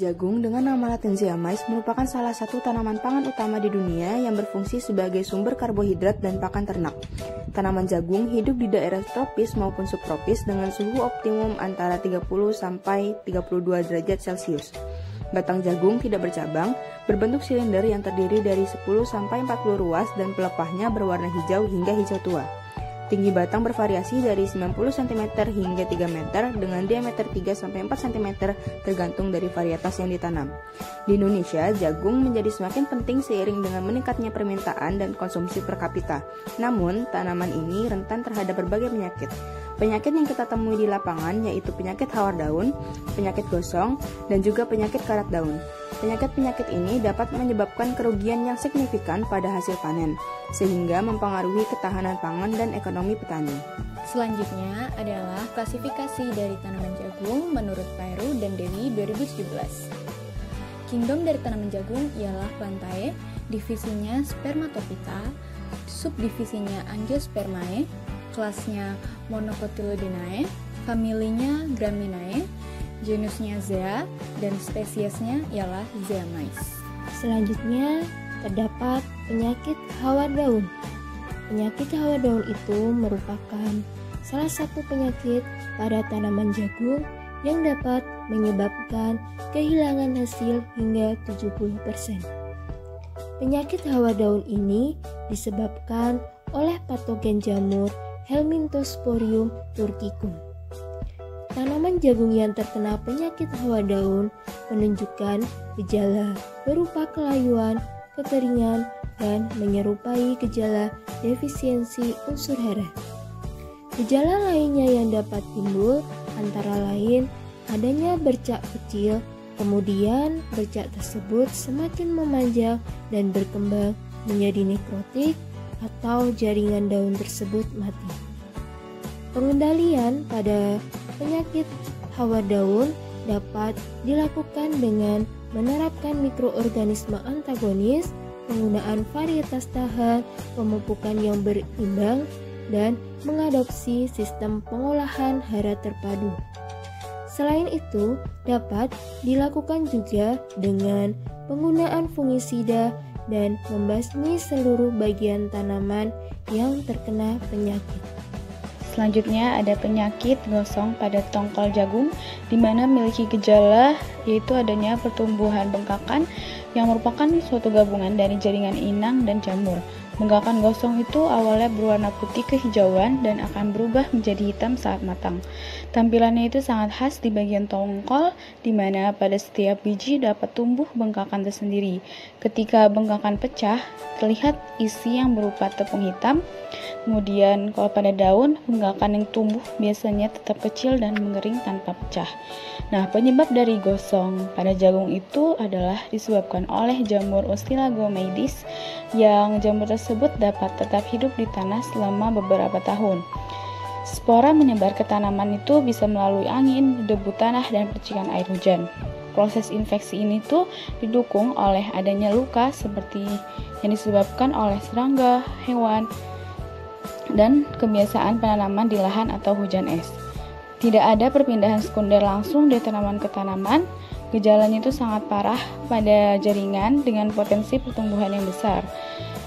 Jagung dengan nama latin Zea mays merupakan salah satu tanaman pangan utama di dunia yang berfungsi sebagai sumber karbohidrat dan pakan ternak. Tanaman jagung hidup di daerah tropis maupun subtropis dengan suhu optimum antara 30 sampai 32 derajat Celcius. Batang jagung tidak bercabang, berbentuk silinder yang terdiri dari 10 sampai 40 ruas dan pelepahnya berwarna hijau hingga hijau tua. Tinggi batang bervariasi dari 90 cm hingga 3 meter dengan diameter 3 sampai 4 cm tergantung dari varietas yang ditanam. Di Indonesia, jagung menjadi semakin penting seiring dengan meningkatnya permintaan dan konsumsi per kapita. Namun, tanaman ini rentan terhadap berbagai penyakit. Penyakit yang kita temui di lapangan yaitu penyakit hawar daun, penyakit gosong, dan juga penyakit karat daun. Penyakit-penyakit ini dapat menyebabkan kerugian yang signifikan pada hasil panen, sehingga mempengaruhi ketahanan pangan dan ekonomi petani. Selanjutnya adalah klasifikasi dari tanaman jagung menurut Peru dan Dewi 2017. Kingdom dari tanaman jagung ialah Plantae, divisinya Spermatophyta, subdivisinya Angiospermae, kelasnya Monocotyledinae, familinya Graminae, genusnya Zea, dan spesiesnya ialah Zea mays. Selanjutnya terdapat penyakit hawar daun. Penyakit hawar daun itu merupakan salah satu penyakit pada tanaman jagung yang dapat menyebabkan kehilangan hasil hingga 70%. Penyakit hawar daun ini disebabkan oleh patogen jamur Helminthosporium turcicum. Tanaman jagung yang terkena penyakit hawar daun menunjukkan gejala berupa kelayuan, kekeringan, dan menyerupai gejala defisiensi unsur hara. Gejala lainnya yang dapat timbul antara lain adanya bercak kecil, kemudian bercak tersebut semakin memanjang dan berkembang menjadi nekrotik atau jaringan daun tersebut mati. Pengendalian pada penyakit hawar daun dapat dilakukan dengan menerapkan mikroorganisme antagonis, penggunaan varietas tahan, pemupukan yang berimbang, dan mengadopsi sistem pengolahan hara terpadu. Selain itu, dapat dilakukan juga dengan penggunaan fungisida dan membasmi seluruh bagian tanaman yang terkena penyakit. Selanjutnya ada penyakit gosong pada tongkol jagung, di mana memiliki gejala yaitu adanya pertumbuhan bengkakan yang merupakan suatu gabungan dari jaringan inang dan jamur. Bengkakan gosong itu awalnya berwarna putih kehijauan dan akan berubah menjadi hitam saat matang. Tampilannya itu sangat khas di bagian tongkol, di mana pada setiap biji dapat tumbuh bengkakan tersendiri. Ketika bengkakan pecah, terlihat isi yang berupa tepung hitam. Kemudian kalau pada daun, bengkakan yang tumbuh biasanya tetap kecil dan mengering tanpa pecah. Nah, penyebab dari gosong pada jagung itu adalah disebabkan oleh jamur Ustilagomeidis yang jamur tersebut dapat tetap hidup di tanah selama beberapa tahun. Spora menyebar ke tanaman itu bisa melalui angin, debu tanah, dan percikan air hujan. Proses infeksi ini tuh didukung oleh adanya luka seperti yang disebabkan oleh serangga, hewan, dan kebiasaan penanaman di lahan atau hujan es. Tidak ada perpindahan sekunder langsung dari tanaman ke tanaman. Gejalanya itu sangat parah pada jaringan dengan potensi pertumbuhan yang besar.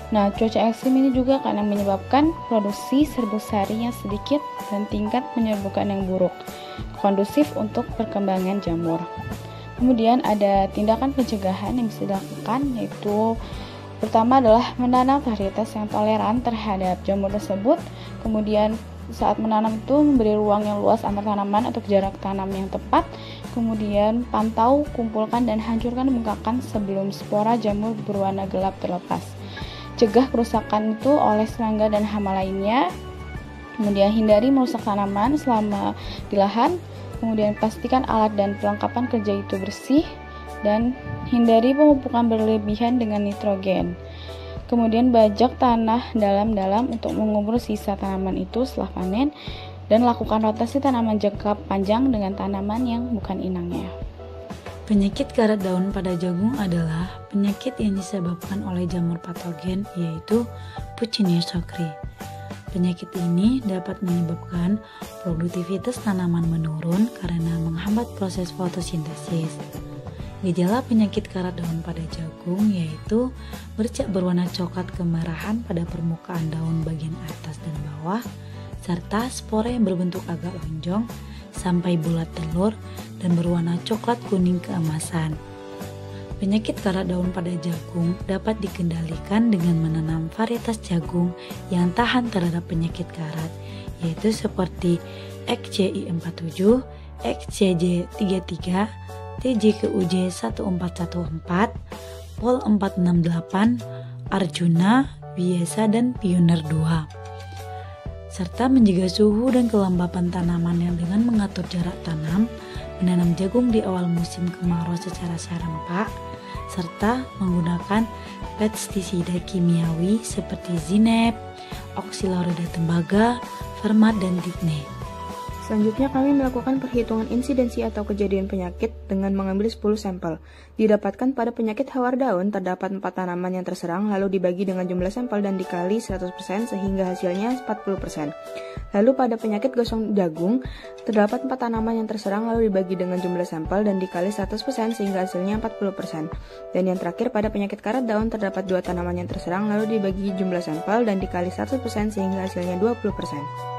Nah, cuaca ekstrim ini juga kadang menyebabkan produksi serbuk sari yang sedikit dan tingkat penyerbukan yang buruk, kondusif untuk perkembangan jamur. Kemudian ada tindakan pencegahan yang bisa dilakukan, yaitu pertama adalah menanam varietas yang toleran terhadap jamur tersebut. Kemudian saat menanam itu memberi ruang yang luas antar tanaman atau jarak tanam yang tepat. Kemudian pantau, kumpulkan, dan hancurkan bengkakan sebelum spora jamur berwarna gelap terlepas. Cegah kerusakan itu oleh serangga dan hama lainnya. Kemudian hindari merusak tanaman selama di lahan. Kemudian pastikan alat dan perlengkapan kerja itu bersih. Dan hindari pemupukan berlebihan dengan nitrogen. Kemudian bajak tanah dalam-dalam untuk mengubur sisa tanaman itu setelah panen, dan lakukan rotasi tanaman jangka panjang dengan tanaman yang bukan inangnya. Penyakit karat daun pada jagung adalah penyakit yang disebabkan oleh jamur patogen, yaitu Puccinia sacri. Penyakit ini dapat menyebabkan produktivitas tanaman menurun karena menghambat proses fotosintesis. Gejala penyakit karat daun pada jagung yaitu bercak berwarna coklat kemerahan pada permukaan daun bagian atas dan bawah, serta spora yang berbentuk agak lonjong sampai bulat telur dan berwarna coklat kuning keemasan. Penyakit karat daun pada jagung dapat dikendalikan dengan menanam varietas jagung yang tahan terhadap penyakit karat, yaitu seperti XCI 47, XCJ 33, TJKUJ 1414, POL 468, Arjuna, Biasa, dan Pioneer 2. Serta menjaga suhu dan kelembapan tanaman yang dengan mengatur jarak tanam, menanam jagung di awal musim kemarau secara serempak, serta menggunakan pestisida kimiawi seperti Zineb, Oxylorida tembaga, Vermat, dan Digne. Selanjutnya kami melakukan perhitungan insidensi atau kejadian penyakit dengan mengambil 10 sampel. Didapatkan pada penyakit hawar daun terdapat 4 tanaman yang terserang lalu dibagi dengan jumlah sampel dan dikali 100% sehingga hasilnya 40%. Lalu pada penyakit gosong jagung terdapat 4 tanaman yang terserang lalu dibagi dengan jumlah sampel dan dikali 100% sehingga hasilnya 40%. Dan yang terakhir pada penyakit karat daun terdapat 2 tanaman yang terserang lalu dibagi jumlah sampel dan dikali 100% sehingga hasilnya 20%.